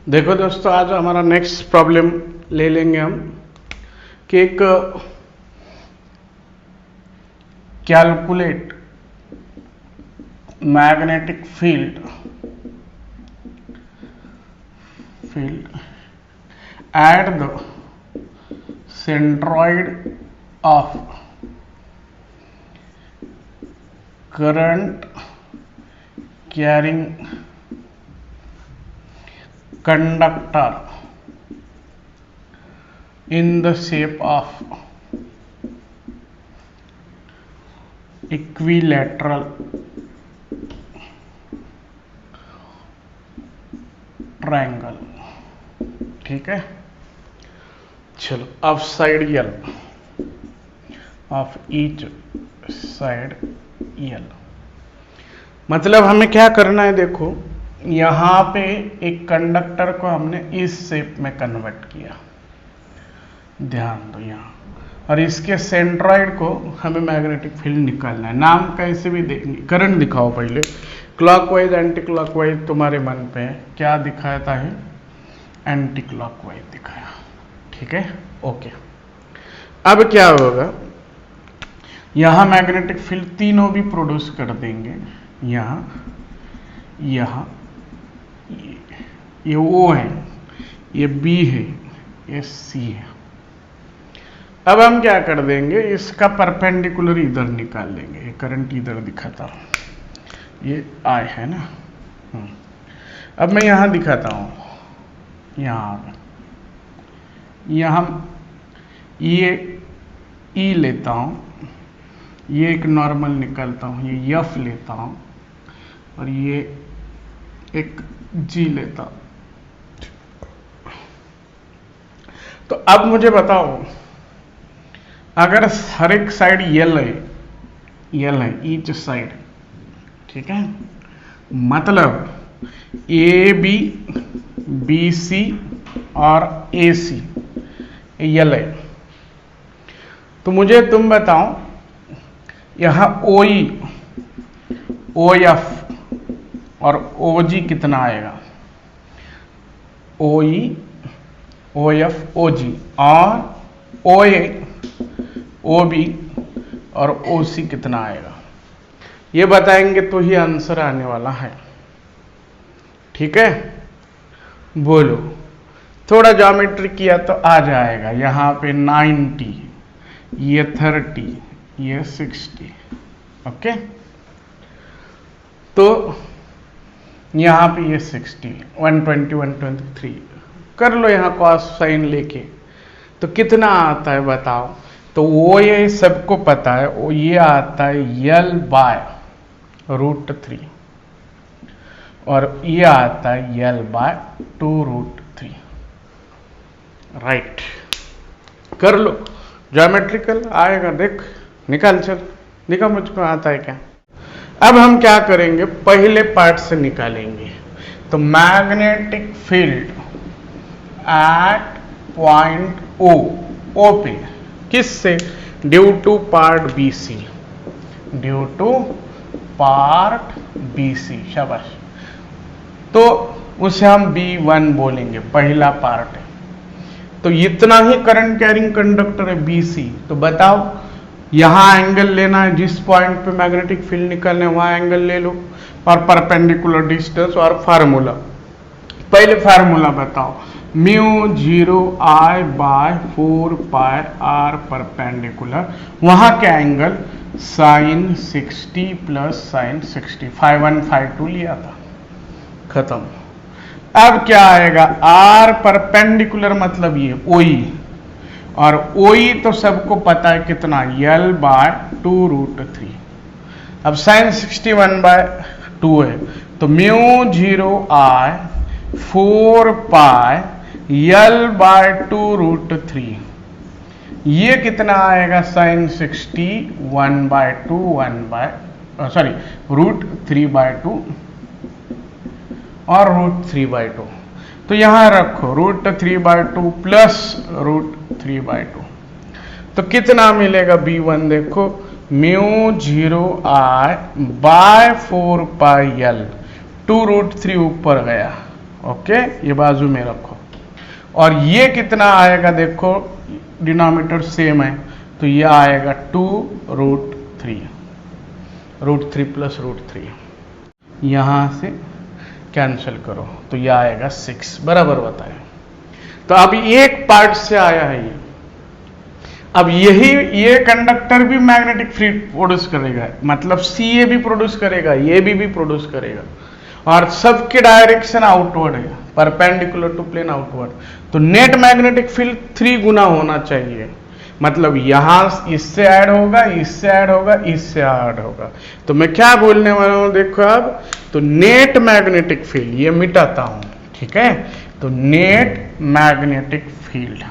देखो दोस्तों, आज हमारा नेक्स्ट प्रॉब्लम ले लेंगे हम कि एक calculate magnetic field at the centroid of current carrying conductor in the shape of equilateral triangle। ठीक है, चलो of side L, of each side L. मतलब हमें क्या करना है, देखो यहां पे एक कंडक्टर को हमने इस शेप में कन्वर्ट किया, ध्यान दो यहां, और इसके सेंट्रॉइड को हमें मैग्नेटिक फील्ड निकालना है। नाम कैसे भी देखेंगे, करंट दिखाओ पहले, क्लॉकवाइज एंटी क्लॉकवाइज तुम्हारे मन पे है, क्या दिखाता है, एंटी क्लॉकवाइज दिखाया। ठीक है, ओके। अब क्या होगा, यहां मैग्नेटिक फील्ड तीनों भी प्रोड्यूस कर देंगे, यहां यहां ये O है, ये B है, ये C है। अब हम क्या कर देंगे, इसका परपेंडिकुलर इधर निकाल लेंगे, ये करंट इधर दिखाता हूं, ये I है ना। अब मैं यहां दिखाता हूं, यहां ये E लेता हूं, ये एक नॉर्मल निकालता हूं, ये F लेता हूं, और ये एक G लेता हूं। तो अब मुझे बताओ, अगर हर एक साइड यल है ईच साइड, ठीक है, मतलब ए बी, बी सी और ए सी यल है, तो मुझे तुम बताओ यहां ओ ई, ओ एफ और ओ जी कितना आएगा, ओ ई, ओ एफ, ओ जी, और ओ ए, ओ बी और ओ सी कितना आएगा, ये बताएंगे तो ही आंसर आने वाला है। ठीक है, बोलो, थोड़ा ज्योमेट्री किया तो आ जाएगा। यहां पे 90, ये 30, ये 60, ओके। तो यहां पे ये 60, 120, 123 कर लो, यहां कॉस साइन लेके, तो कितना आता है बताओ। तो वो ये सबको पता है, वो ये आता है यल बाय √3, और ये आता है यल बाय 2√3। राइट, कर लो, ज्योमेट्रिकल आएगा, देख निकाल, चल दिखा मुझको आता है क्या। अब हम क्या करेंगे, पहले पार्ट से निकालेंगे। तो magnetic field at point O पे, किससे, due to part B C, due to part B C, शाबाश। तो उसे हम B1 बोलेंगे, पहला पार्ट है। तो इतना ही करंट कैरिंग कंडक्टर है BC। तो बताओ, यहां एंगल लेना है, जिस पॉइंट पे मैग्नेटिक फील्ड निकलना है वहां एंगल ले लो, और परपेंडिकुलर डिस्टेंस और फार्मूला। पहले फार्मूला बताओ, μ0I बाय 4πr परपेंडिकुलर, वहां क्या एंगल, sin 60 प्लस sin 60, 5152 लिया था, खत्म। अब क्या आएगा, R परपेंडिकुलर मतलब ये OE, और OE तो सबको पता है कितना, L बाय 2√3। अब sin 61 बाय 2 है, तो μ0I 4π L बाय 2√3, ये कितना आएगा, sin 60 1 बाय 2, √3/2 और √3/2। तो यहां रखो √3/2 प्लस √3/2, तो कितना मिलेगा B1, देखो μ0I बाय 4π L, 2√3 ऊपर गया, ओके, ये बाजू में रखो। और ये कितना आएगा देखो, डिनोमिनेटर सेम है, तो ये आएगा 2√3, √3 प्लस √3, यहां से कैंसिल करो तो ये आएगा 6, बराबर बताए। तो अब एक पार्ट से आया है ये। अब ये कंडक्टर भी मैग्नेटिक फील्ड प्रोड्यूस करेगा, मतलब सी भी प्रोड्यूस करेगा, ये भी प्रोड्यूस करेगा, और सबके डायरेक्शन आउटवर्ड है, परपेंडिकुलर टू प्लेन आउटवर्ड। तो नेट मैग्नेटिक फील्ड 3 गुना होना चाहिए, मतलब यहां इससे ऐड होगा, इससे ऐड होगा, इससे ऐड होगा। तो मैं क्या बोलने वाला हूं देखो अब, तो नेट मैग्नेटिक फील्ड ये मिटाता हूं, ठीक है। तो नेट मैग्नेटिक फील्ड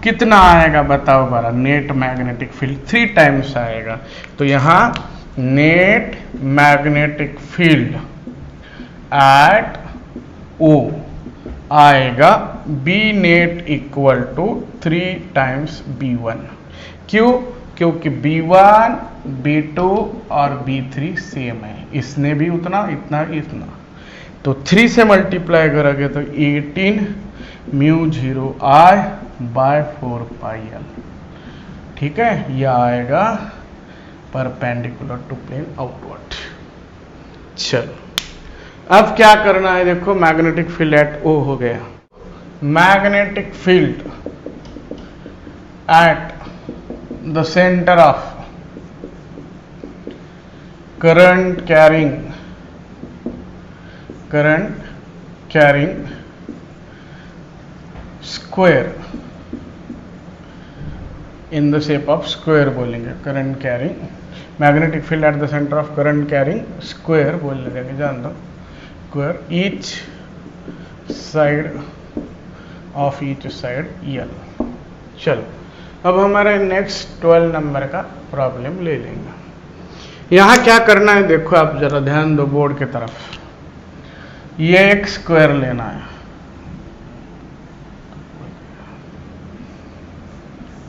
कितना आएगा बताओ बारा, नेट मैग्नेटिक फील्ड 3 टाइम्स आएगा। तो यहां net magnetic field at O आएगा B net equal to 3 times B1। क्यों? क्योंकि B1, B2 और B3 सेम है, इसने भी उतना, इतना, इतना। तो 3 से मल्टीप्लाई करोगे तो 18 μ0 I बाय 4 पाई L, ठीक है। यह आएगा परपेंडिकुलर टू प्लेन आउटवर्ड। चलो अब क्या करना है देखो, मैग्नेटिक फील्ड एट O हो गया। Magnetic field at the centre of current carrying square in the shape of square बोलेंगे, current carrying, magnetic field at the centre of current carrying square बोल देंगे, जान दो, square each side of each side L। चलो अब हमारे next 12 number का problem ले लेंगे। यहां क्या करना है देखो, आप जरा ध्यान दो बोर्ड की तरफ। ये एक स्क्वायर लेना है,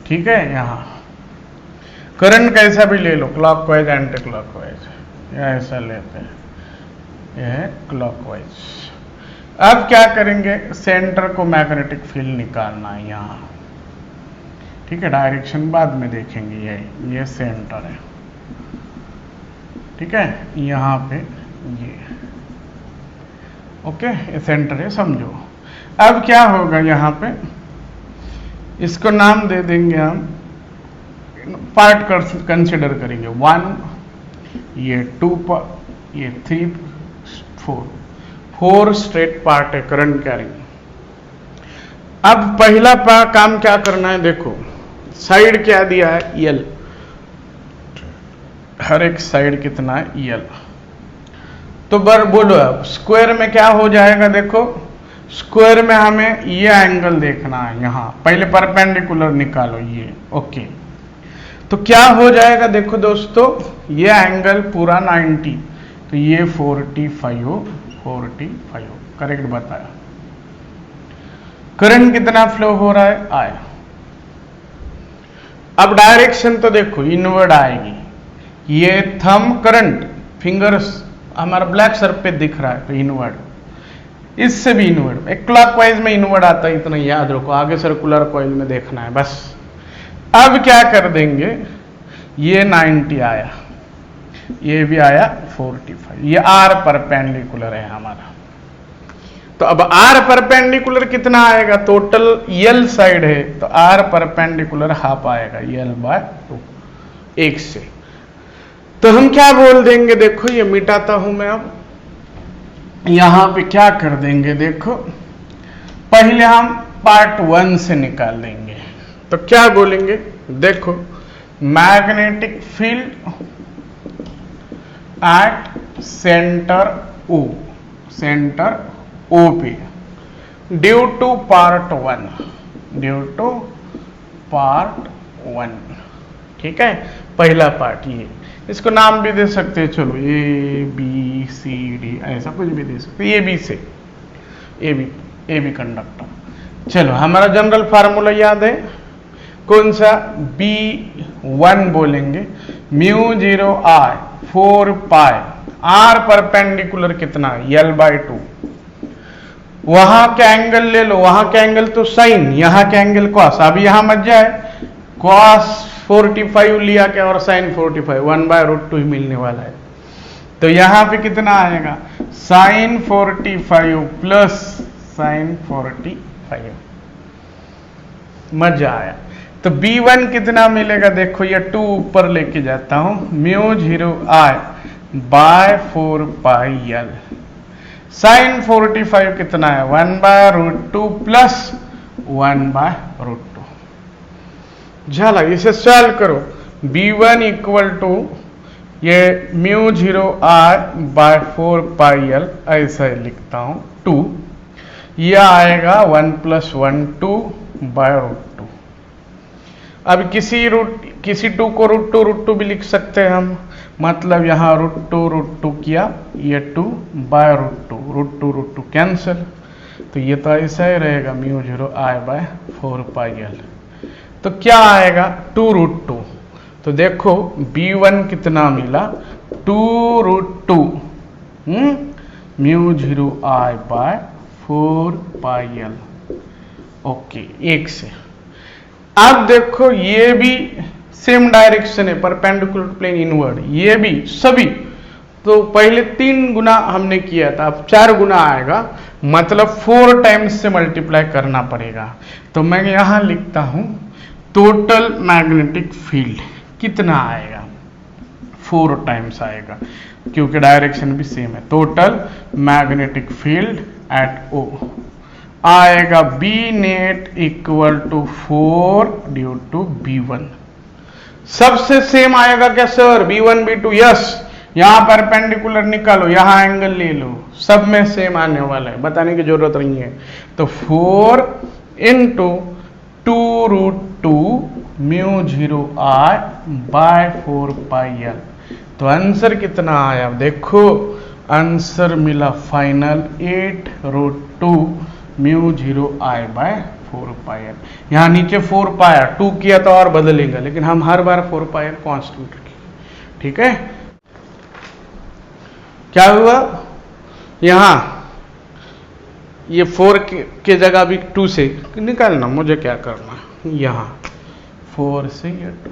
ठीक है। यहां करंट कैसा भी ले लो, क्लॉकवाइज एंटी क्लॉकवाइज, या ऐसा लेते हैं, यह है क्लॉकवाइज। अब क्या करेंगे, सेंटर को मैग्नेटिक फील्ड निकालना है यहां, ठीक है। डायरेक्शन बाद में देखेंगे, ये सेंटर है, ठीक है। यहां पे ये ओके, ये सेंटर है, समझो। अब क्या होगा यहां पे, इसको नाम दे देंगे हम, पार्ट कंसिडर करेंगे 1, ये 2, ये 3, 4 स्ट्रेट पार्ट है करंट कैरिंग। अब पहला काम क्या करना है देखो, साइड क्या दिया है L, हर एक साइड कितना है L। तो बोलो अब स्क्वायर में क्या हो जाएगा देखो, स्क्वायर में हमें ये एंगल देखना है, यहां पहले परपेंडिकुलर निकालो ये, ओके। तो क्या हो जाएगा देखो दोस्तों, ये एंगल पूरा 90, तो ये 45 करेक्ट बताया। करंट कितना फ्लो हो रहा है, आया। अब डायरेक्शन तो देखो इनवर्ड आएगी, ये थंब करंट फिंगर्स हमारा ब्लैक सरफेस दिख रहा है तो इनवर्ड, इससे भी इनवर्ड, एक क्लॉकवाइज में इनवर्ड आता है, इतना याद रखो, आगे सर्कुलर कॉइल में देखना है बस। अब क्या कर देंगे, ये 90 आया, ये भी आया 45, ये R परपेंडिकुलर है हमारा। तो अब R परपेंडिकुलर कितना आएगा, टोटल L साइड है, तो R परपेंडिकुलर हाफ आएगा L/2, 1 से। तो हम क्या बोल देंगे देखो, ये मिटाता हूं मैं। अब यहां पे क्या कर देंगे देखो, पहले हम पार्ट 1 से निकाल देंगे। तो क्या बोलेंगे देखो, magnetic field at centre O पे ड्यू टू पार्ट 1, ठीक है। पहला पार्ट ये, इसको नाम भी दे सकते हैं, चलो ABCD ऐसा कुछ भी दे सकते, ए बी कंडक्टर। चलो हमारा जनरल फार्मूला याद है, कौन सा, B1 बोलेंगे, μ0 I 4 पाई, R परपेंडिकुलर कितना L/2, वहां का एंगल ले लो, वहां का एंगल तो साइन, यहां का एंगल कॉस। अब यहां मत जाए, कॉस 45 लिया क्या और साइन 45, 1/√2 ही मिलने वाला है। तो यहां पे कितना आएगा, साइन 45 प्लस साइन 45। मजा आया। तो B1 कितना मिलेगा, देखो ये 2 ऊपर लेके जाता हूं, μ0I/4πL। साइन 45 कितना है, 1/√2 प्लस 1/√2। झाला, इसे सॉल्व करो। B1 इक्वल टू ये μ0I/4πL ऐसा लिखता हूं 2, यह आएगा 1 + 1 2/√2। अब किसी 2 को √2 भी लिख सकते हैं हम, मतलब यहां √2 किया, ये 2/√2 कैंसिल, तो ये तो ऐसा ही रहेगा μ0I/4πL। तो क्या आएगा 2√2। तो देखो B1 कितना मिला, 2√2 μ0I/4πL। ओके, एक से। अब देखो ये भी सेम डायरेक्शन है, परपेंडिकुलर प्लेन इनवर्ड, ये भी सभी। तो पहले 3 गुना हमने किया था, अब 4 गुना आएगा, मतलब 4 टाइम्स से मल्टीप्लाई करना पड़ेगा। तो मैं यहां लिखता हूं टोटल मैग्नेटिक फील्ड कितना आएगा, 4 टाइम्स आएगा, क्योंकि डायरेक्शन भी सेम है। Total magnetic field at O आएगा B net equal to 4 due to B1। सबसे सेम आएगा क्या सर, B1 B2? यस। यहां परपेंडिकुलर निकालो, यहां एंगल ले लो, सब में सेम आने वाला है, बताने की जरूरत नहीं है। तो 4 × 2√2 μ0I/4πL। तो आंसर कितना आया, देखो आंसर मिला फाइनल 8√2 μ0I/4πL। यहां नीचे 4 पाया, 2 किया तो और बदलेगा, लेकिन हम हर बार 4πL कांस्टेंट रखेंगे, ठीक है। क्या हुआ, यहां ये 4 के जगह भी 2 से निकालना, मुझे क्या करना, यहां 4 से ये 2,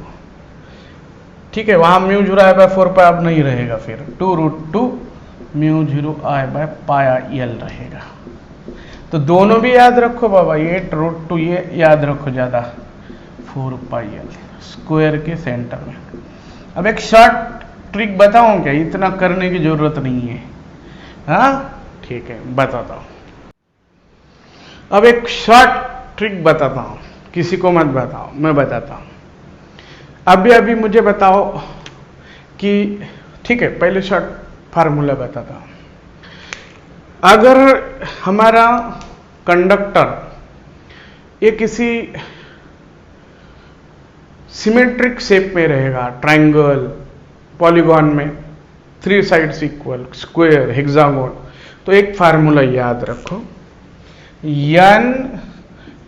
ठीक है। वहां μ0I/4π अब नहीं रहेगा, फिर 2√2 μ0I/πL रहेगा। तो दोनों भी याद रखो बाबा, 8√2 ये याद रखो ज्यादा, 4πL स्क्वायर के सेंटर में। अब एक शॉर्ट ट्रिक बताऊं क्या, इतना करने की जरूरत नहीं है, हाँ ठीक है बताता हूं। अब एक शॉर्ट ट्रिक बताता हूं, किसी को मत बताओ, मैं बताता हूं। अभी मुझे बताओ कि, ठीक है, पहले शॉर्ट फार्मूला बताता हूं। अगर हमारा कंडक्टर ये किसी सिमेट्रिक शेप में रहेगा, ट्रायंगल, पॉलीगॉन में 3 साइड्स इक्वल, स्क्वायर, हेक्सागोन, तो एक फार्मूला याद रखो, n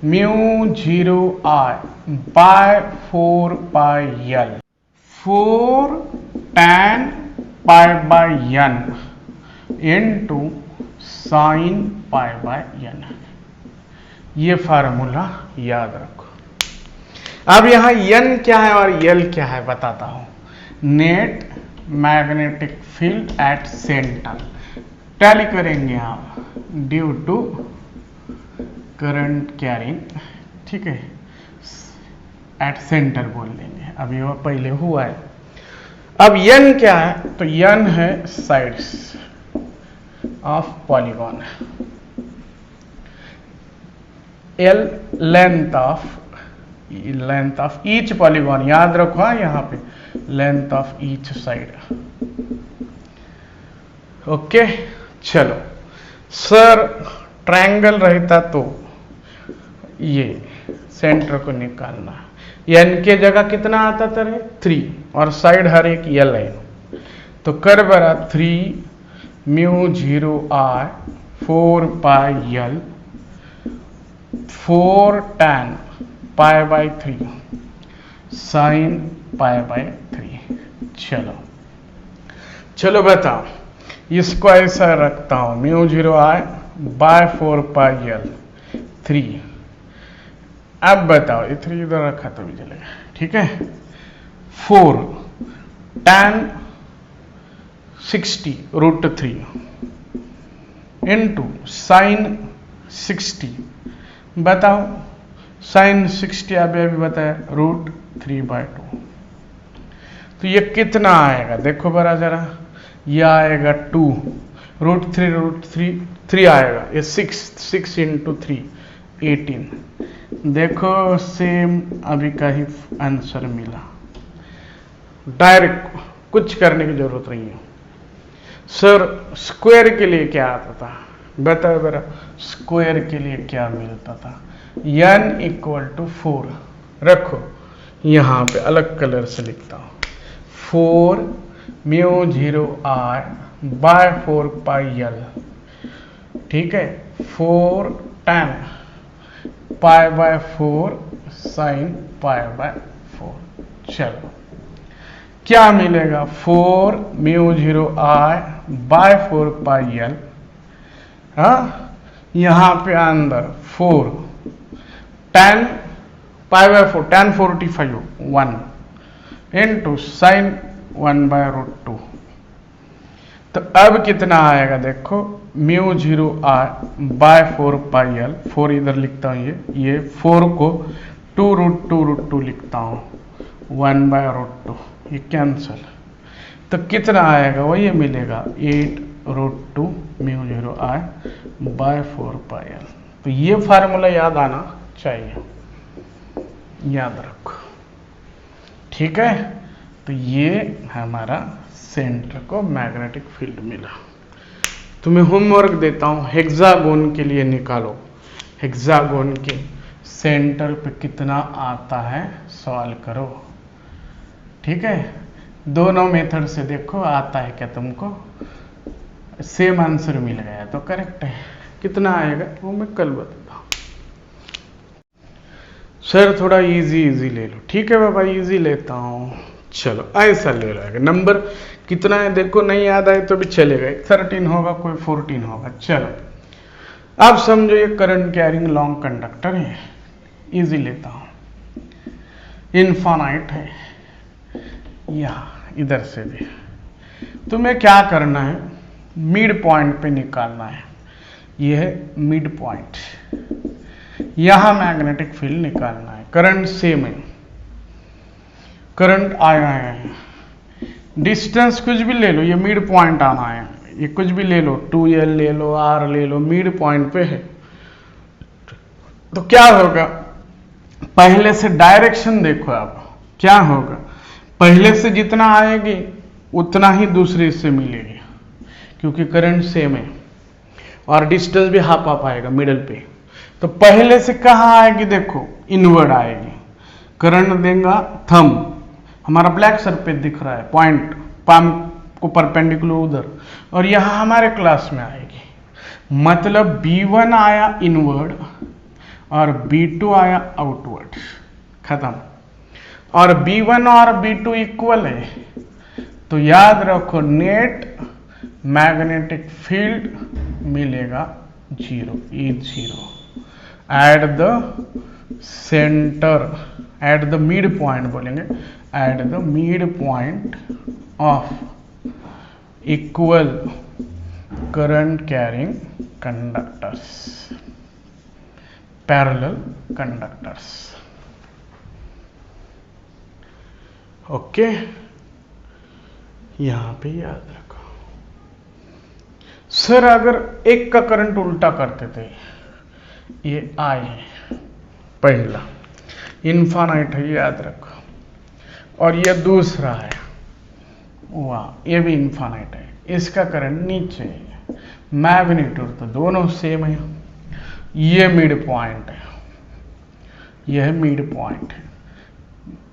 μ0I/4πL 4 tan π/n into sin π/n। ये फार्मूला याद रखो। अब यहां n क्या है और l क्या है बताता हूं। Net magnetic field at centre, tally करेंगे आप, ड्यू टू करंट कैरिंग, ठीक है, एट सेंटर बोल देंगे, अभी वो पहले हुआ है। अब n क्या है, तो n है sides of polygon, l length of each polygon, याद रखो यहां पे length of each side. Okay, चलो सर ट्रायंगल रहता तो ये सेंटर को निकालना, n के जगह कितना आता था रे, 3, और साइड हर एक l है, तो कर बरा 3 μ0I/4πL 4 tan π/3 sin π/3। चलो बताओ, इसको ऐसा रखता हूं, μ0I बाय 4 पाई एल 3। अब बताओ, ये 3 इधर रखा तो भी चलेगा, ठीक है। 4 tan 60 √3 इंटू साइन 60। बताओ साइन 60 अभी बताया √3/2। तो ये कितना आएगा देखो बरा जरा, ये आएगा 2 √3 आएगा, ये 6 इंटू 3 18। देखो सेम अभी का ही आंसर मिला, डायरेक्ट कुछ करने की जरूरत नहीं है। सर स्क्वायर के लिए क्या आता था बताओ जरा, स्क्वायर के लिए क्या मिलता था, n = 4 रखो, यहां पे अलग कलर से लिखता हूं, 4 μ0I/4 पाई एल, ठीक है। 4 tan π/4 sin π/4। चलो क्या मिलेगा, 4 μ0I/4 पाई एल, हाँ यहां पे अंदर 4 tan π/4 tan 45 1 इंटू साइन 1/√2। तो अब कितना आएगा देखो, μ0I/4 पाई एल, 4 इधर लिखता हूं, ये 4 को 2√2 लिखता हूं, 1/√2, ये कैंसल। तो कितना आएगा वो ये मिलेगा 8√2 μ0I/4 पाई एल। तो ये फार्मूला याद आना चाहिए, याद रखो, ठीक है। तो ये हमारा सेंटर को मैग्नेटिक फील्ड मिला। तुम्हें होमवर्क देता हूं, हेक्सागोन के लिए निकालो, हेक्सागोन के सेंटर पे कितना आता है सॉल्व करो, ठीक है। दोनों मेथड से देखो आता है क्या तुमको, सेम आंसर मिल गया तो करेक्ट है, कितना आएगा वो मैं कल बताता हूं। सर थोड़ा इजी ले लो, ठीक है बाबा इजी लेता हूं, चलो ऐसा ले लो। नंबर कितना है देखो, नहीं याद आए तो भी चलेगा, 13 होगा कोई 14 होगा। चलो अब समझो ये करंट कैरिंग लॉन्ग कंडक्टर है, इजी लेता हूं, इनफाइनाइट है, यहां इधर से भी तुम्हें क्या करना है, मिड पॉइंट पे निकालना है, यह है मिड पॉइंट, यहां मैग्नेटिक फील्ड निकालना है। करंट सेम है, करंट आया है, डिस्टेंस कुछ भी ले लो, ये मिड पॉइंट आना है, ये कुछ भी ले लो, 2L ले लो, R ले लो, मिड पॉइंट पे है। तो क्या होगा, पहले से डायरेक्शन देखो आप, क्या होगा, पहले से जितना आएगी उतना ही दूसरे से मिलेगी, क्योंकि करंट सेम है और डिस्टेंस भी हाफ आएगा मिडल पे। तो पहले से कहाँ आएगी देखो, इनवर्ड आएगी, करंट देगा थंब, हमारा ब्लैक सरफेस दिख रहा है, पॉइंट पाम को परपेंडिकुलर उधर, और यहां हमारे क्लास में आएगी, मतलब B1 आया इनवर्ड और B2 आया आउटवर्ड, खत्म। और B1 और B2 इक्वल है, तो याद रखो नेट मैग्नेटिक फील्ड मिलेगा 0, E0 at the centre, at the mid point बोलेंगे, at the mid point of equal current carrying conductors, parallel conductors. Okay, यहां पे याद रखो। सर अगर एक का करंट उल्टा करते थे, ये I है पहला, इनफाइनाइट है याद रखो, और ये दूसरा है वाह, ये भी इनफाइनाइट है, इसका करंट नीचे है, मैग्नीट्यूड तो दोनों सेम है। ये मिड पॉइंट है, यह मिड पॉइंट है,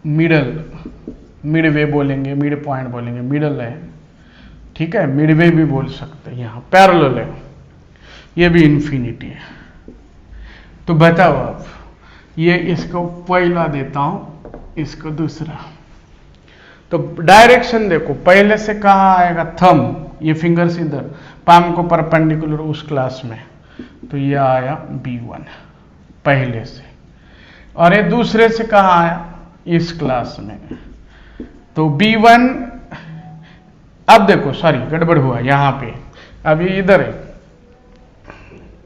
मिडल, मिडवे बोलेंगे, मिड पॉइंट बोलेंगे, मिडल है, ठीक है, मिडवे भी बोल सकते हैं, यहां पैरेलल है, ये भी इन्फिनिटी है। तो बताओ आप, ये इसको पहला देता हूं, इसको दूसरा। तो डायरेक्शन देखो, पहले से कहाँ आएगा थंब, ये फिंगर्स इधर, पाम को परपेंडिकुलर उस क्लास में, तो ये आया B1 पहले से, और ये दूसरे से कहाँ आया, इस क्लास में। तो B1, अब देखो सॉरी गड़बड़ हुआ यहाँ पे, अब ये इधर है,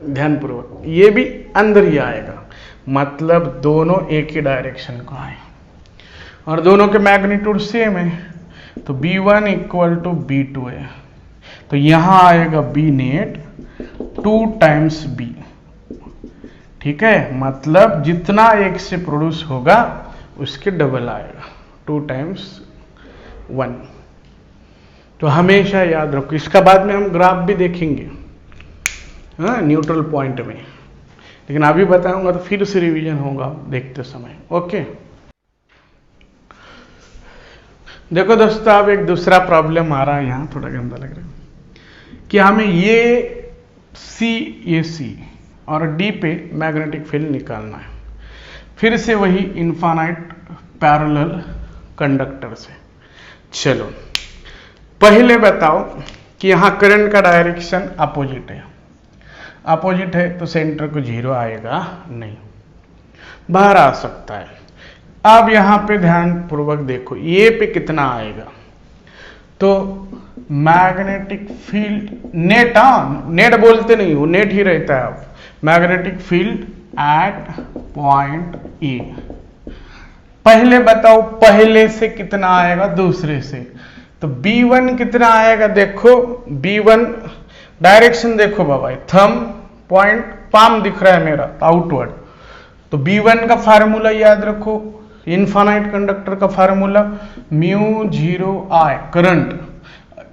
ध्यानपूर्वक, ये भी अंदर ही आएगा, मतलब दोनों एक ही डायरेक्शन को आए और दोनों के मैग्नीट्यूड सेम है। तो B1 इक्वल टू B2 है, तो यहां आएगा B नेट 2 टाइम्स B, ठीक है, मतलब जितना एक से प्रोड्यूस होगा उसके डबल आएगा, 2 टाइम्स 1। तो हमेशा याद रखो, इसका बाद में हम ग्राफ भी देखेंगे हाँ न्यूट्रल पॉइंट में, लेकिन अभी बताऊंगा तो फिर से रिवीजन होगा देखते समय। ओके, देखो दोस्तों, अब एक दूसरा प्रॉब्लम आ रहा है, यहां थोड़ा गंदा लग रहा है कि हमें ये C और D पे मैग्नेटिक फील्ड निकालना है, फिर से वही इनफाइनाइट पैरेलल कंडक्टर से। चलो पहले बताओ कि यहां करंट का डायरेक्शन अपोजिट है, अपोजिट है तो सेंटर को 0 आएगा नहीं, बाहर आ सकता है। अब यहां पे ध्यान पूर्वक देखो, ये पे कितना आएगा, तो मैग्नेटिक फील्ड नेट, नेट बोलते नहीं, वो नेट ही रहता है। अब magnetic field at point A, पहले बताओ पहले से कितना आएगा, दूसरे से, तो B1 कितना आएगा, देखो B1 डायरेक्शन देखो बाबा, थंब पॉइंट पाम दिख रहा है मेरा आउटवर्ड, तो B1 का फार्मूला याद रखो, इनफाइनाइट कंडक्टर का फार्मूला μ0I,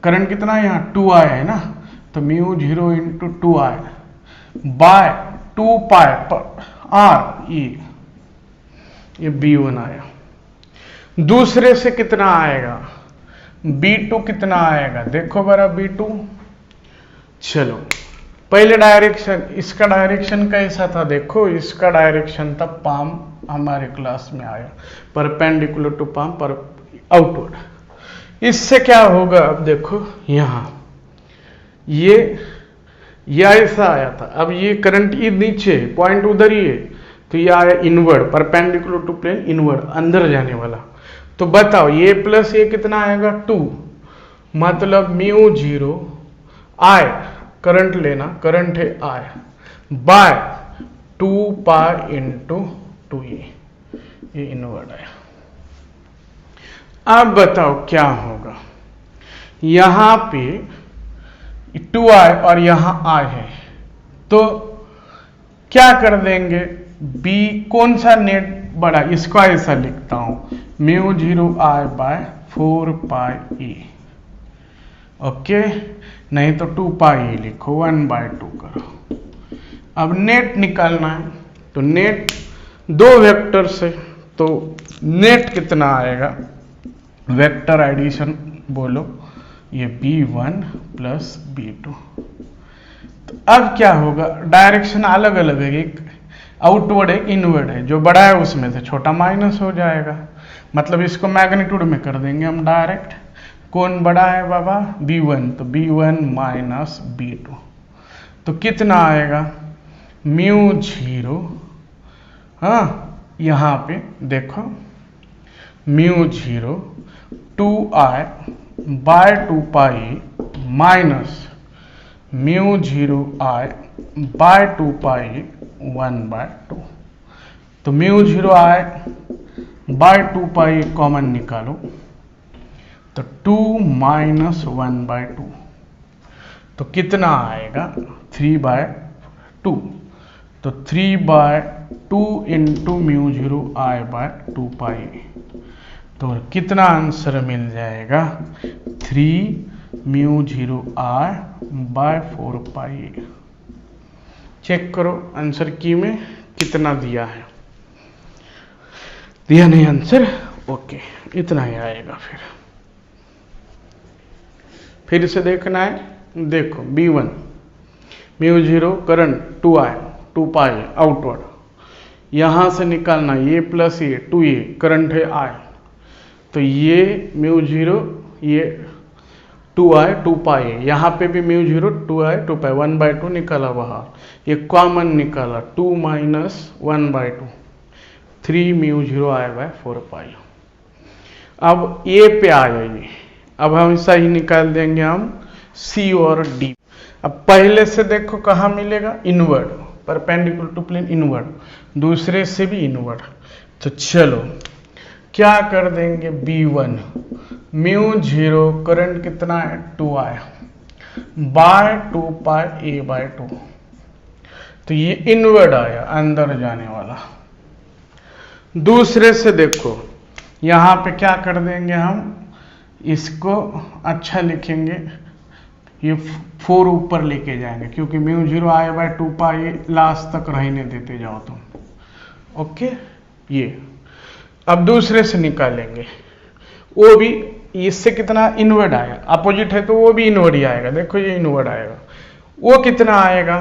करंट कितना है यहाँ 2I है ना, तो μ0 into 2I by 2 pi R, ये B1 आया। दूसरे से कितना आएगा, B2 कितना आएगा, देखो बरा B2, चलो पहले डायरेक्शन, इसका डायरेक्शन कैसा था, देखो इसका डायरेक्शन था पाम, हमारे क्लास में आया परपेंडिकुलर टू पाम पर आउटवर्ड। इससे क्या होगा, अब देखो यहां ये ऐसा आया था, अब ये करंट ये नीचे पॉइंट उधर ही है, तो ये आया inward, perpendicular to plane inward, अंदर जाने वाला। तो बताओ ये प्लस ये कितना आएगा 2, मतलब μ0 I, करंट लेना, करंट है I, by 2 pi into 2E, ये इनवर्ड है। अब बताओ क्या होगा, यहां पे 2I और यहां I है, तो क्या कर देंगे, B कौन सा नेट बड़ा, इसको ऐसा लिखता हूं μ0I by 4 pi E, okay, नहीं तो 2 पाई लिखो, 1/2 करो। अब नेट निकालना है, तो नेट दो वेक्टर से, तो नेट कितना आएगा, वेक्टर एडिशन बोलो, ये B1 प्लस B2। तो अब क्या होगा, डायरेक्शन अलग अलग है, एक आउटवर्ड है, इनवर्ड है, जो बड़ा है उसमें से छोटा माइनस हो जाएगा, मतलब इसको मैग्नीट्यूड में कर देंगे हम डायरेक्ट, कौन बड़ा है बाबा, B1, तो B1 माइनस B2, तो कितना आएगा μ0, हाँ यहां पे देखो μ0 2I by 2 pi minus μ0I by 2 pi 1/2, तो μ0I बाय 2 पाई कॉमन निकालो, तो 2 माइनस 1/2, तो कितना आएगा 3/2, तो 3/2 इंटू μ0I बाय 2 पाई, तो कितना आंसर मिल जाएगा 3 μ0I बाय 4 पाई। चेक करो आंसर की में कितना दिया है, दिया नहीं आंसर, ओके, इतना ही आएगा। फिर से देखना है, देखो B1 μ0 करंट 2I 2 पाई आउटवर्ड, यहां से निकालना ये प्लस ये 2A करंट है I, तो ये μ0 ये 2i 2 पाई, यहाँ पे भी म्यू 0 2i 2 पाई, 1/2 निकाला बाहर, ये कॉमन निकाला 2 माइनस 1/2, 3 म्यू 0i/4 पाई। अब ए पे आया ये, अब हम सही निकाल देंगे हम सी और डी। अब पहले से देखो कहाँ मिलेगा, inward, perpendicular to plane inward, दूसरे से भी इनवर्ड। तो चलो क्या कर देंगे, B1 म्यू 0 करंट कितना है 2i बाय 2 पाई A/2, तो ये इनवर्ड आया अंदर जाने वाला। दूसरे से देखो यहां पे क्या कर देंगे हम, इसको अच्छा लिखेंगे, ये 4 ऊपर लेके जाएंगे क्योंकि म्यू 0i/2 पाई लास्ट तक रहने देते जाओ तुम। ओके, ये अब दूसरे से निकालेंगे, वो भी इससे कितना इनवर्ड आया, अपोजिट है तो वो भी इनवर्ड ही आएगा। देखो ये इनवर्ड आएगा, वो कितना आएगा,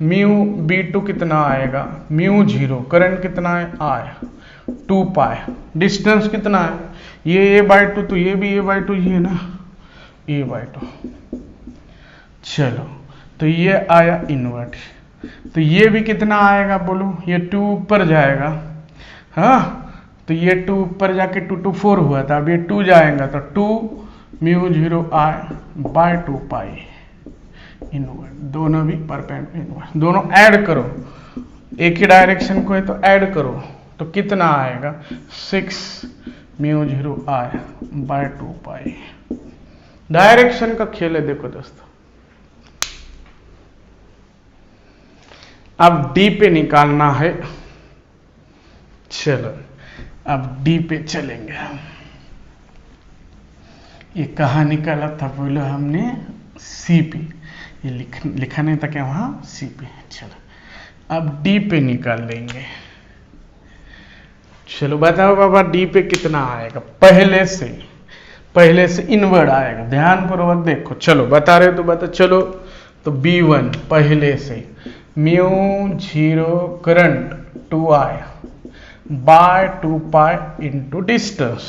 म्यू B2 कितना आएगा, म्यू 0 करंट कितना है I 2 पाई, डिस्टेंस कितना है, ये A/2 तो ये भी A/2 ही है ना, A/2। चलो तो ये आया इनवर्ट, तो ये भी कितना आएगा बोलो, ये 2 ऊपर जाएगा, हाँ तो ये 2 ऊपर जाके 2 2 4 हुआ था, अब ये 2 जाएगा तो 2 म्यू 0i/2 पाई इनवर्ट, दोनों भी परपेंडिकुलर इनवर्ट, दोनों ऐड करो, एक ही डायरेक्शन को है तो ऐड करो, तो कितना आएगा 6 म्यू 0i/2 पाई। डायरेक्शन का खेल है देखो दोस्तों। अब डी पे निकालना है, चलो अब डी पे चलेंगे हम। ये कहाँ निकाला था बोलो हमने, सी पे, ये लिखा नहीं था क्या वहां, सी पे। चलो अब डी पे निकाल लेंगे। चलो बताओ बाबा डी पे कितना आएगा, पहले से इनवर्ड आएगा, ध्यान पूर्वक देखो। चलो बता रहे तो बता, चलो तो B1 पहले से mu 0 current 2i by 2 pi into distance.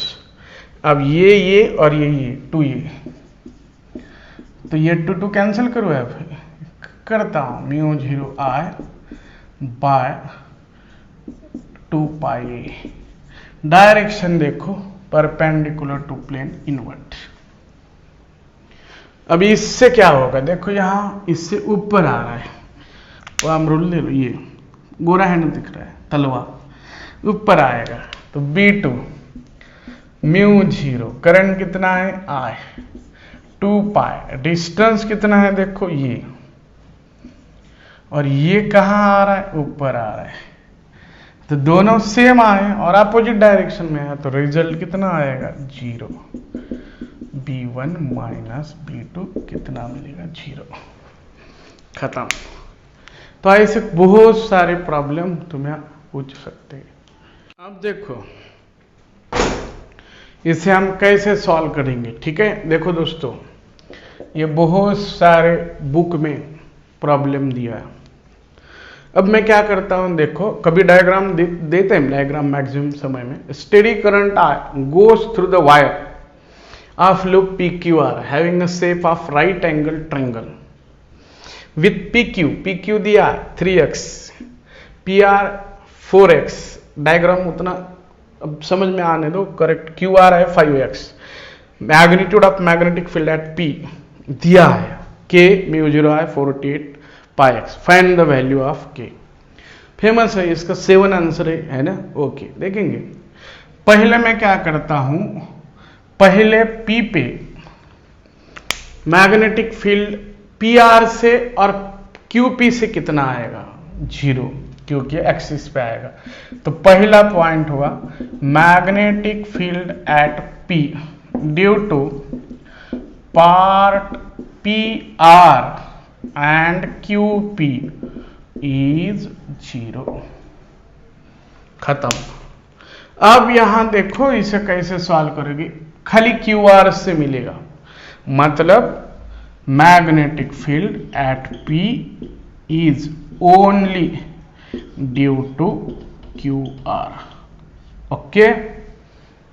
अब ये और ये 2 ये, तो ये 2 कैंसिल करो, अब करता हूं म्यू 0i बाय 2 पाई। डायरेक्शन देखो परपेंडिकुलर टू प्लेन इनवर्ट। अब इससे क्या होगा, देखो यहां इससे ऊपर आ रहा है, वो हम रूल ले लो, ये गोरा हैंड दिख रहा है, तलवार ऊपर आएगा, तो B2 म्यू 0 करंट कितना है I 2 पाई, डिस्टेंस कितना है देखो ये, और ये कहां आ रहा है, ऊपर आ रहा है, तो दोनों सेम आए और अपोजिट डायरेक्शन में है, तो रिजल्ट कितना आएगा 0। B1 माइनस B2 कितना मिलेगा 0, खत्म। तो ऐसे बहुत सारे प्रॉब्लम तुम्हें पूछ सकते हैं। अब देखो इसे हम कैसे सॉल्व करेंगे, ठीक है। देखो दोस्तों ये बहुत सारे बुक में प्रॉब्लम दिया है। अब मैं क्या करता हूं, देखो कभी डायग्राम देते हैं, डायग्राम मैक्सिमम समय में, steady current goes through the wire of loop PQR having a shape of right angle triangle with PQ दिया 3x, PR 4x, डायग्राम उतना अब समझ में आने दो, करेक्ट। QR है 5x, magnitude of magnetic field at P दिया है, K म्यू 0 है 488 पाई x, find the value of K। Famous है, इसका 7 आंसर है ना। ओके देखेंगे, पहले मैं क्या करता हूं, पहले P पे मैग्नेटिक फील्ड PR से और QP से कितना आएगा 0, क्योंकि एक्सिस पे आएगा। तो पहला पॉइंट हुआ magnetic field at P due to part PR and QP is 0, खत्म। अब यहां देखो इसे कैसे सॉल्व करोगे, खाली QR से मिलेगा, मतलब magnetic field at P is only due to QR। Okay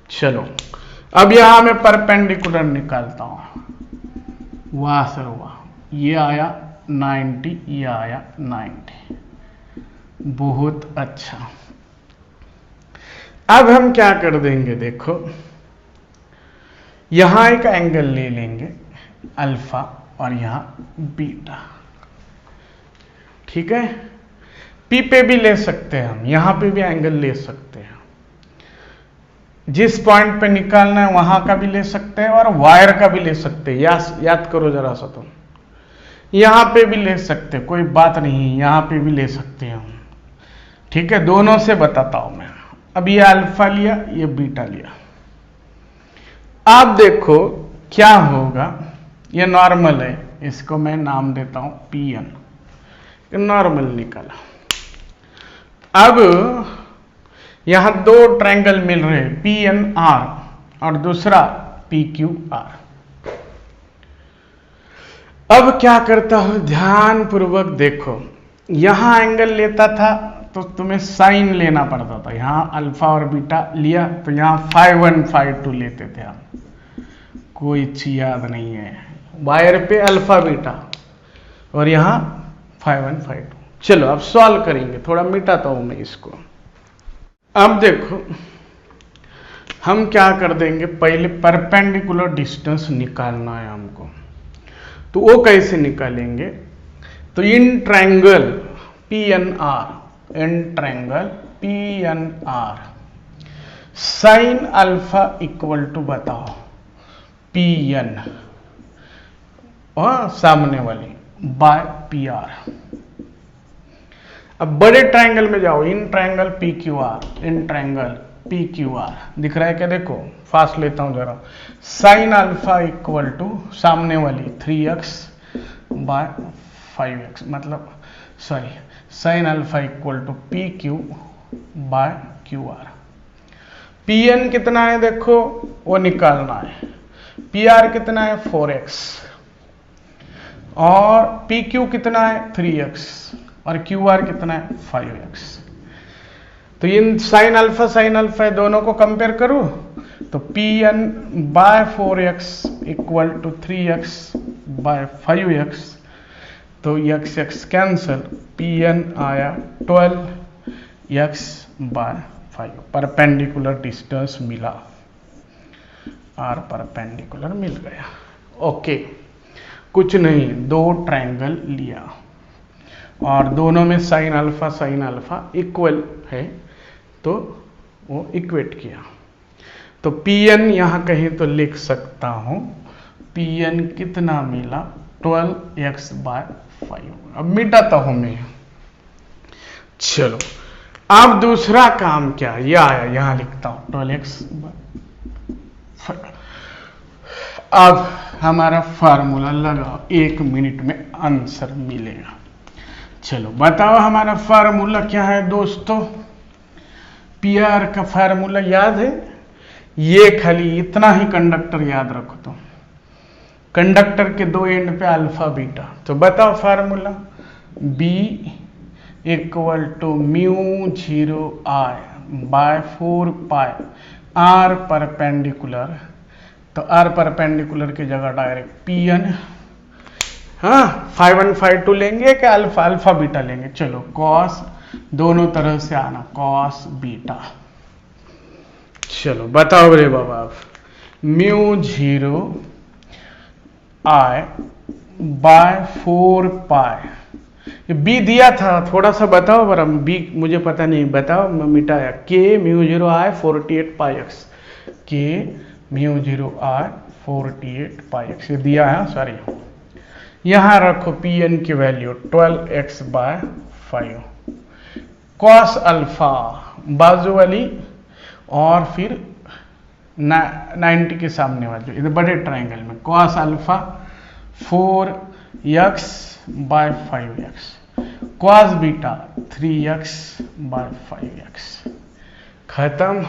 चलो अब यहां मैं परपेंडिकुलर निकालता हूं, वाह सर वाह, ये आया 90, ये आया 90, बहुत अच्छा। अब हम क्या कर देंगे, देखो यहां एक एंगल ले लेंगे अल्फा और यहां बीटा, ठीक है। पी पे भी ले सकते हैं हम, यहां पे भी एंगल ले सकते हैं, जिस पॉइंट पे निकालना है वहां का भी ले सकते हैं और वायर का भी ले सकते हैं। याद करो जरा सा, तुम यहां पे भी ले सकते हैं, कोई बात नहीं, यहां पे भी ले सकते हैं हम, ठीक है। दोनों से बताता हूं मैं। अब ये अल्फा लिया, ये बीटा लिया। आप देखो क्या होगा, ये नॉर्मल है, इसको मैं नाम देता हूं Pn, नॉर्मल निकला। अब यहां दो ट्रायंगल मिल रहे हैं, PNR और दूसरा PQR। अब क्या करता हूं, ध्यान पूर्वक देखो, यहां एंगल लेता था तो तुम्हें साइन लेना पड़ता था, यहां अल्फा और बीटा लिया तो यहां 5 1 5 2 लेते थे हम, कोई चीज याद नहीं है, वायर पे अल्फा बीटा और यहां 5 1 5 2। चलो अब सॉल्व करेंगे, थोड़ा मिटाता हूं मैं इसको। अब देखो हम क्या कर देंगे, पहले परपेंडिकुलर डिस्टेंस निकालना है हमको, तो वो कैसे निकालेंगे, तो in triangle PNR, in triangle PNR sine alpha equal to बताओ PN और सामने वाली बाय PR। अब बड़े ट्रायंगल में जाओ, in triangle PQR, in triangle PQR दिख रहा है क्या, देखो फास्ट लेता हूं जरा, साइन अल्फा इक्वल टू सामने वाली 3x बाय 5x, मतलब sorry, sine alpha equal to PQ by QR। PN कितना है देखो, वो निकालना है, PR कितना है 4x और PQ कितना है 3x और QR कितना है 5x। तो इन साइन अल्फा दोनों को कंपेयर करो, तो PN by 4x equal to 3x by 5x, तो x कैंसल, PN आया 12x बाय 5, परपेंडिकुलर डिस्टेंस मिला, R परपेंडिकुलर मिल गया। ओके, कुछ नहीं, दो ट्रायंगल लिया और दोनों में साइन अल्फा इक्वल है, तो वो इक्वेट किया, तो PN यहां कहीं तो लिख सकता हूं, PN कितना मिला 12x बाय 5। अब मिटाता हूं मैं, चलो अब दूसरा काम क्या, यह आया, यहां लिखता हूं 12x बाय 5। अब हमारा फार्मूला लगाओ, 1 मिनट में आंसर मिलेगा। चलो बताओ हमारा फार्मूला क्या है दोस्तों, PR का फार्मूला याद है, ये खाली इतना ही कंडक्टर याद रखो, तो कंडक्टर के दो एंड पे अल्फा बीटा, तो बताओ formula, B equal to μ0I by 4 pi R perpendicular, तो R परपेंडिकुलर की जगह डायरेक्ट PN, हाँ 5 1 5 2 लेंगे कि अल्फा बीटा लेंगे, चलो कॉस, दोनों तरह से आना, कॉस बीटा। चलो बताओ रे बाबा, μ0I बाय 4 पाई, ये B दिया था, थोड़ा सा बताओ बरा, B मुझे पता नहीं, बताओ, मैं मिटाया, K μ0I 48 पाई x, K μ0I 48 पाई x, ये दिया है, सॉरी। यहां रखो PN की value 12x by 5, cos alpha बाजू वाली और फिर 90 के सामने वाली, इधर बड़े ट्रायंगल में cos alpha 4x by 5x, cos beta 3x by 5x। खत्म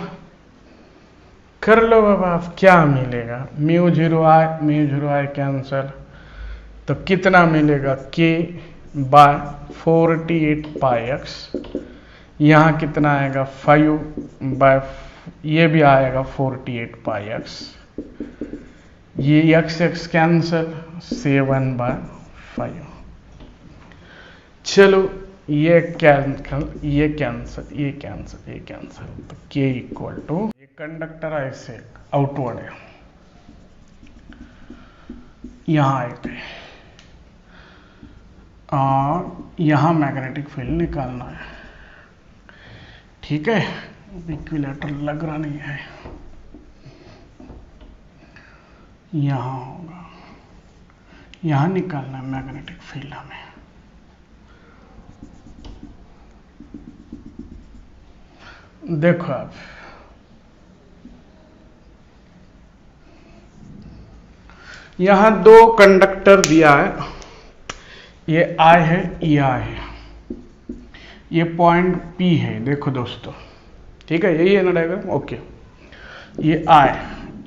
कर लो बाबा, आप क्या मिलेगा, μ0I कैंसल, तो कितना मिलेगा, K बाय 48 पाई x, यहाँ कितना आएगा 5 बाय, ये भी आएगा 48 पाई x, ये x कैंसल 7/5। चलो ये कैंसल, ये कैंसल, ये कैंसल, ये कैंसल, तो K इक्वल टू, ये कंडक्टर ऐसे आउटवर्ड है, यहाँ एक है और यहाँ मैग्नेटिक फील्ड निकालना है। ठीक है, इक्विलेटरल लग रहा नहीं है, यहाँ होगा, यहाँ निकालना है मैग्नेटिक फील्ड हमें। देखो आप, यहां दो कंडक्टर दिया है, ये I है, ये I है, ये पॉइंट P है। देखो दोस्तों, ठीक है, यही है ना डायग्राम, ओके। ये I,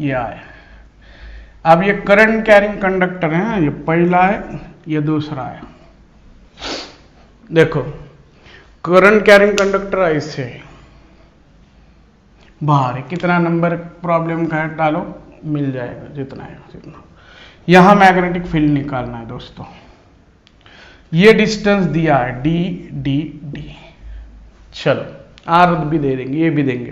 ये I। अब ये करंट कैरिंग कंडक्टर है, ये पहला है, ये दूसरा है। देखो करंट कैरिंग कंडक्टर ऐसे है, बाहर है, कितना नंबर प्रॉब्लम का है डालो, मिल जाएगा जितना है जितना। यहां मैग्नेटिक फील्ड निकालना है दोस्तों। ये डिस्टेंस दिया है डी डी डी, चलो आर भी दे देंगे, ये भी देंगे।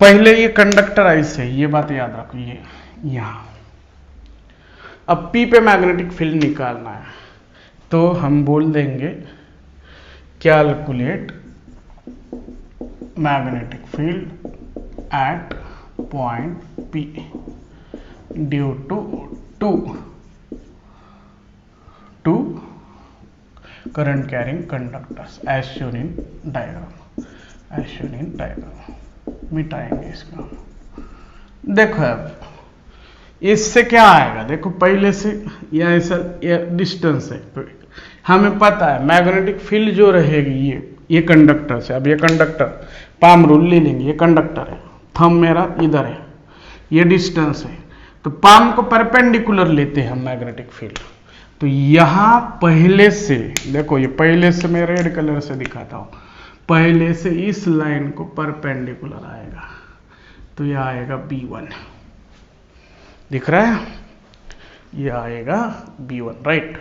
पहले ये कंडक्टर ऐसे, ये बात याद रखो, ये यहां। अब P पे मैग्नेटिक फील्ड निकालना है, तो हम बोल देंगे calculate magnetic field at point P due to current carrying conductors as shown in diagram, as shown in diagram. मिटाएंगे इसका। देखो अब इससे क्या आएगा, देखो पहले से या ऐसा डिस्टेंस है, तो हमें पता है मैग्नेटिक फील्ड जो रहेगी ये कंडक्टर से। अब ये कंडक्टर पाम रूल ले लेंगे, ये कंडक्टर है, थंब मेरा इधर है, ये डिस्टेंस है, तो पाम को परपेंडिकुलर लेते हैं हम मैग्नेटिक फील्ड। तो यहां पहले से देखो, ये पहले से मैं रेड कलर से दिखाता हूं, पहले से इस लाइन को परपेंडिकुलर आएगा, तो यह आएगा B1, दिख रहा है, ये आएगा B1, राइट।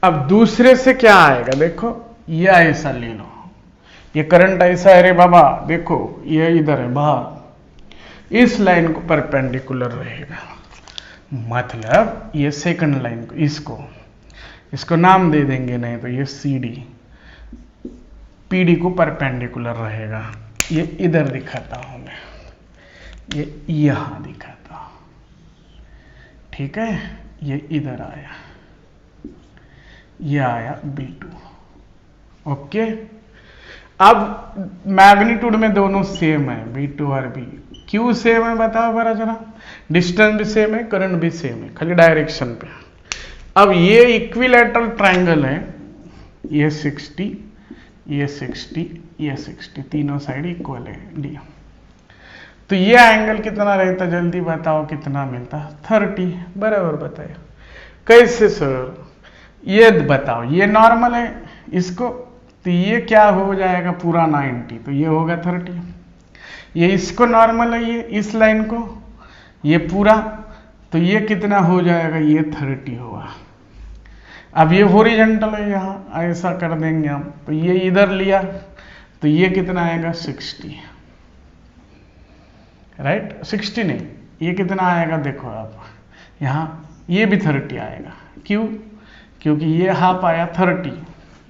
अब दूसरे से क्या आएगा, देखो ये ऐसा ले लो, ये करंट ऐसा है रे बाबा, देखो ये इधर है बाहर, इस लाइन को परपेंडिकुलर रहेगा, मतलब ये सेकंड लाइन को, इसको नाम दे देंगे, नहीं तो ये CD PD को परपेंडिकुलर रहेगा। ये इधर दिखाता हूं मैं, ये यहां दिखाता हूं, ठीक है, ये इधर आया, ये आया B2, ओके। अब मैग्नीट्यूड में दोनों सेम है, B2 और B। क्यों सेम है बताओ बरा जरा, डिस्टेंस भी सेम है, करंट भी सेम है, खाली डायरेक्शन पे। अब ये इक्विलैटरल ट्रायंगल है, ये 60, ये 60, ये 60, तीनों साइड इक्वल है डी। तो ये एंगल कितना रहता, जल्दी बताओ कितना मिलता, 30, बराबर बताया। कैसे सर, ये बताओ, ये नॉर्मल है इसको, तो ये क्या हो जाएगा पूरा 90, तो ये होगा 30। ये इसको नॉर्मल है, ये इस लाइन को, ये पूरा, तो ये कितना हो जाएगा, ये 30 होगा। अब ये हॉरिजॉन्टल है, यहाँ ऐसा कर देंगे हम, तो ये इधर लिया, तो ये कितना आएगा 60, राइट, 60 नहीं, ये कितना आएगा देखो आप, यहाँ ये भी 30 आएगा। क्यों, क्योंकि ये हाफ आया 30,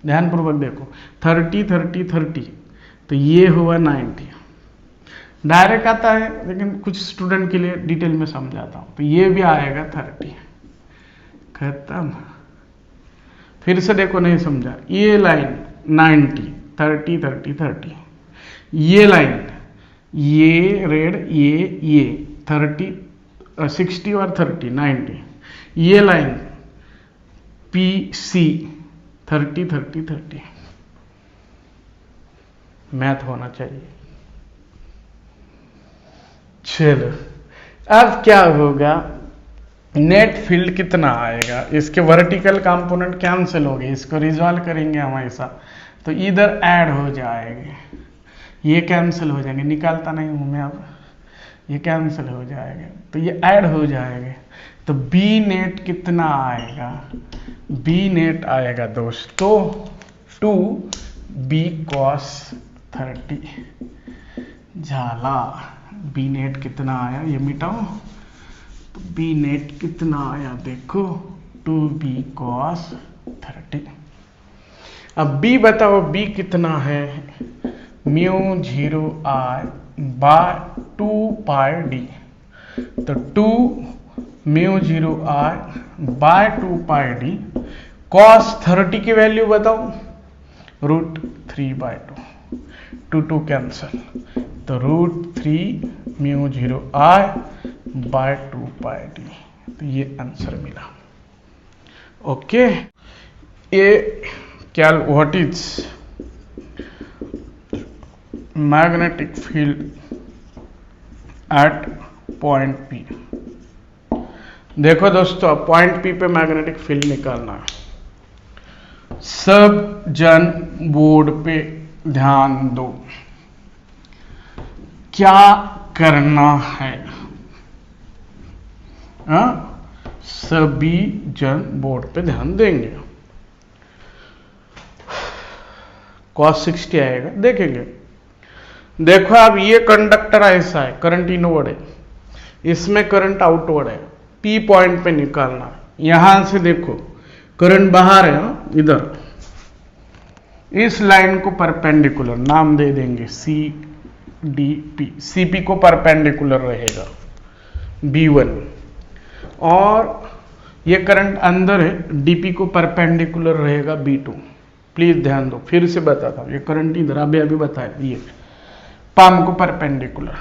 ध्यानपूर्वक देखो, 30 30 30, तो ये हुआ 90। डायरेक्ट आता है, लेकिन कुछ स्टूडेंट के लिए डिटेल में समझाता हूं, तो ये भी आएगा 30, खत्म। फिर से देखो, नहीं समझा, ये लाइन 90 30 30 30, ये लाइन, ये रेड, ये 30 60 और 30 90, ये लाइन PC 30 30 30। मैथ होना चाहिए। चलो अब क्या होगा, नेट फील्ड कितना आएगा, इसके वर्टिकल कंपोनेंट कैंसिल हो गए, इसको रिजॉल्व करेंगे हमेशा, तो इधर ऐड हो जाएंगे, ये कैंसिल हो जाएंगे, निकालता नहीं हूं मैं अब, ये कैंसिल हो जाएगा, तो ये ऐड हो जाएंगे, तो बी नेट कितना आएगा, बी नेट आएगा दोस्तों 2b cos 30। झाला, बी नेट कितना आया, ये मिटाओ, तो बी नेट कितना आया देखो 2b cos 30। अब बी बताओ, बी कितना है, μ0I बाय 2πd, तो 2 μ0I बाय 2πd cos 30 की वैल्यू बताओ, √3/2, 2 कैंसल, तो √3 μ0I बाय 2πd, तो ये आंसर मिला। ओके, ये क्या, what is magnetic field at point P। देखो दोस्तों, पॉइंट P पे मैग्नेटिक फील्ड निकालना है। सब जन बोर्ड पे ध्यान दो, क्या करना है, सभी जन बोर्ड पे ध्यान देंगे। cos 60 आएगा, देखेंगे। देखो अब ये कंडक्टर ऐसा है, करंट इनवर्ड है, इसमें करंट आउटवर्ड है, P पॉइंट पे निकालना है। यहां से देखो करंट बाहर है, इधर इस लाइन को परपेंडिकुलर नाम दे देंगे CDP, CP को परपेंडिकुलर रहेगा B1, और ये करंट अंदर है, DP को परपेंडिकुलर रहेगा B2। प्लीज ध्यान दो, फिर से बताता हूं, ये करंट इधर अभी बताया, ये पाम को परपेंडिकुलर,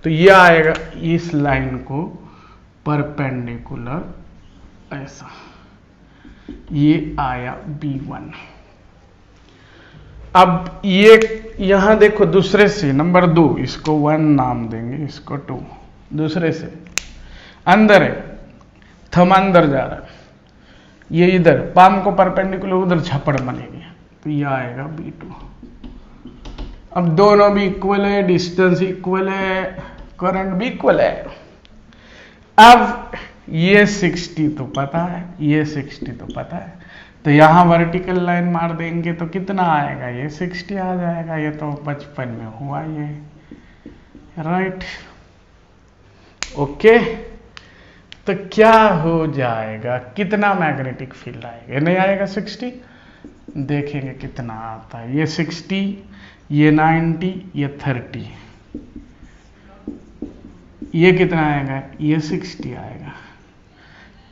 तो ये आएगा इस लाइन को परपेंडिकुलर ऐसा, ये आया B1। अब ये यहां देखो दूसरे से, नंबर 2, इसको 1 नाम देंगे, इसको 2, दूसरे से अंदर है, थम अंदर जा रहा है, ये इधर पाम को परपेंडिकुलर, उधर झपड़ बनेगी, तो ये आएगा B2। अब दोनों भी इक्वल है, डिस्टेंस इक्वल है, करंट भी इक्वल है। अब ये 60 तो पता है, ये 60 तो पता है, तो यहां वर्टिकल लाइन मार देंगे तो कितना आएगा, ये 60 आ जाएगा। ये तो बचपन में हुआ ये, राइट। ओके, तो क्या हो जाएगा, कितना मैग्नेटिक फील्ड आएगा, ये नहीं आएगा 60, देखेंगे कितना आता है, ये 60, ये 90, ये 30, ये कितना आएगा, ये 60 आएगा।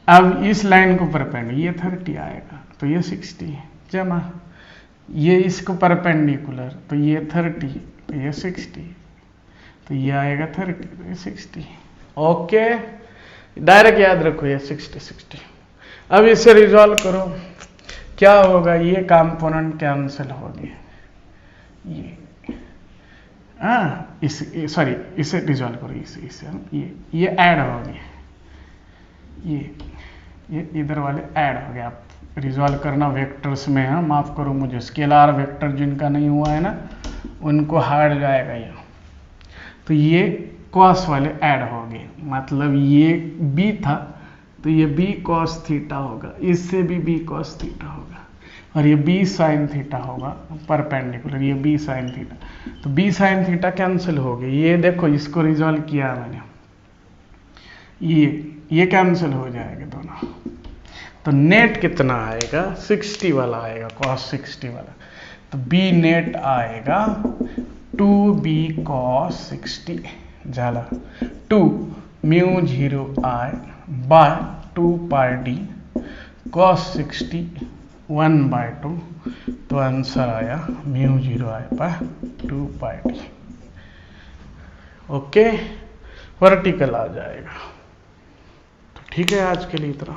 अब इस लाइन को परपेंडिकुलर, ये 30 आएगा, तो ये 60 जमा, ये इसको परपेंडिकुलर, तो ये 30, तो ये 60, तो ये आएगा 30, तो ये 60। ओके, डायरेक्ट याद रखो, ये 60। अब इसे रिजॉल्व करो, क्या होगा, ये कंपोनेंट कैंसिल हो गए, ये सॉरी, इसे रिजॉल्व करो, इसे ये ऐड हो गए, ये इधर वाले ऐड हो गए। आप रिजॉल्व करना वेक्टर्स में है, माफ करो मुझे, स्केलार वेक्टर जिनका नहीं हुआ है ना, उनको हार्ड जाएगा ये। तो ये कॉस वाले ऐड हो गए, मतलब ये b था, तो ये b cos थीटा होगा, इससे भी b cos थीटा होगा, और ये b sin थीटा होगा परपेंडिकुलर, ये b sin थीटा, तो b sin थीटा कैंसिल हो गए। ये देखो, इसको रिजॉल्व किया मैंने, ये कैंसिल हो जाएगा दोनों, तो नेट कितना आएगा, 60 वाला आएगा, cos 60 वाला, तो b नेट आएगा 2b cos 60 झाला 2 μ0I बाय 2πd cos 60 1/2, तो आंसर आया μ0I bye 2πd। Okay, vertical आ जाएगा। तो ठीक है, आज के लिए इतना।